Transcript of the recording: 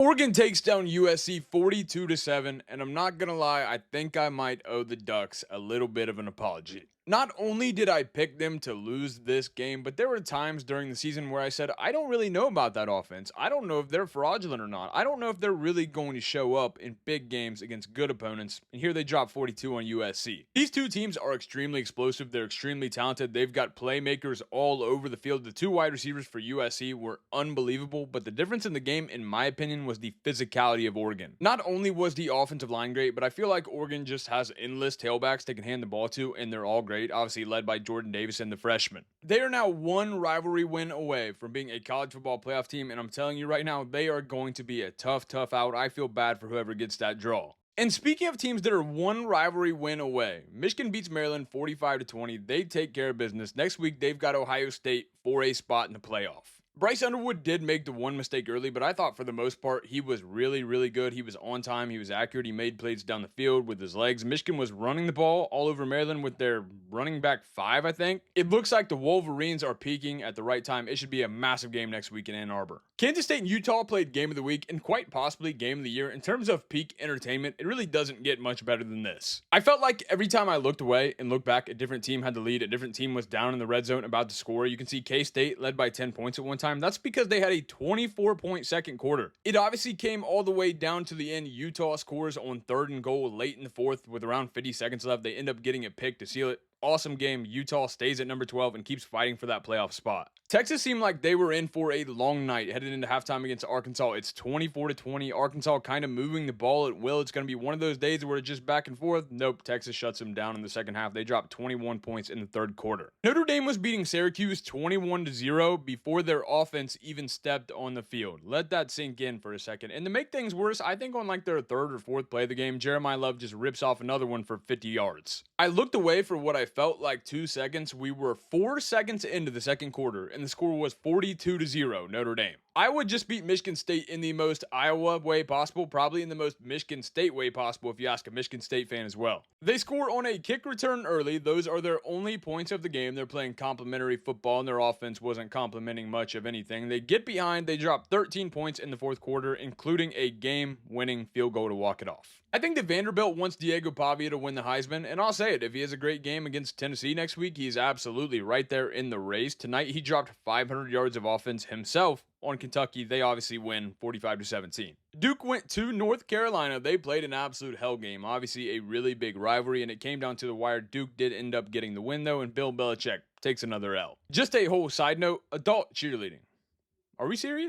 Oregon takes down USC 42-7, and I'm not gonna lie, I think I might owe the Ducks a little bit of an apology. Not only did I pick them to lose this game, but there were times during the season where I said, I don't really know about that offense. I don't know if they're fraudulent or not. I don't know if they're really going to show up in big games against good opponents. And here they drop 42 on USC. These two teams are extremely explosive. They're extremely talented. They've got playmakers all over the field. The two wide receivers for USC were unbelievable, but the difference in the game, in my opinion, was the physicality of Oregon. Not only was the offensive line great, but I feel like Oregon just has endless tailbacks they can hand the ball to, and they're all great, obviously led by Jordan Davis and the freshman. They are now one rivalry win away from being a college football playoff team, and I'm telling you right now, they are going to be a tough out. I feel bad for whoever gets that draw. And speaking of teams that are one rivalry win away, Michigan beats Maryland 45-20. They take care of business. Next week, they've got Ohio State for a spot in the playoff. Bryce Underwood did make the one mistake early, but I thought for the most part, he was really good. He was on time. He was accurate. He made plays down the field with his legs. Michigan was running the ball all over Maryland with their running back 5, I think. It looks like the Wolverines are peaking at the right time. It should be a massive game next week in Ann Arbor. Kansas State and Utah played game of the week and quite possibly game of the year. In terms of peak entertainment, it really doesn't get much better than this. I felt like every time I looked away and looked back, a different team had the lead. A different team was down in the red zone about to score. You can see K-State led by 10 points at one time. That's because they had a 24-point second quarter. It obviously came all the way down to the end. Utah scores on 3rd and goal late in the 4th with around 50 seconds left. They end up getting a pick to seal it. Awesome game. Utah stays at number 12 and keeps fighting for that playoff spot. Texas seemed like they were in for a long night headed into halftime against Arkansas. It's 24-20. Arkansas kind of moving the ball at will. It's going to be one of those days where it's just back and forth. Nope, Texas shuts them down in the second half. They dropped 21 points in the 3rd quarter. Notre Dame was beating Syracuse 21-0 before their offense even stepped on the field. Let that sink in for a second. And to make things worse, I think on like their 3rd or 4th play of the game, Jeremiah Love just rips off another one for 50 yards. I looked away for what I felt like 2 seconds. We were 4 seconds into the second quarter, and the score was 42-0 Notre Dame. Iowa just beat Michigan State in the most Iowa way possible, probably in the most Michigan State way possible if you ask a Michigan State fan as well. They score on a kick return early. Those are their only points of the game. They're playing complimentary football, and their offense wasn't complimenting much of anything. They get behind. They drop 13 points in the 4th quarter, including a game-winning field goal to walk it off. I think that Vanderbilt wants Diego Pavia to win the Heisman, and I'll say it, if he has a great game against Tennessee next week, he's absolutely right there in the race. Tonight, he dropped 500 yards of offense himself on Kentucky. They obviously win 45-17. Duke went to North Carolina. They played an absolute hell game. Obviously, a really big rivalry, and it came down to the wire. Duke did end up getting the win, though, and Bill Belichick takes another L. Just a whole side note, adult cheerleading. Are we serious?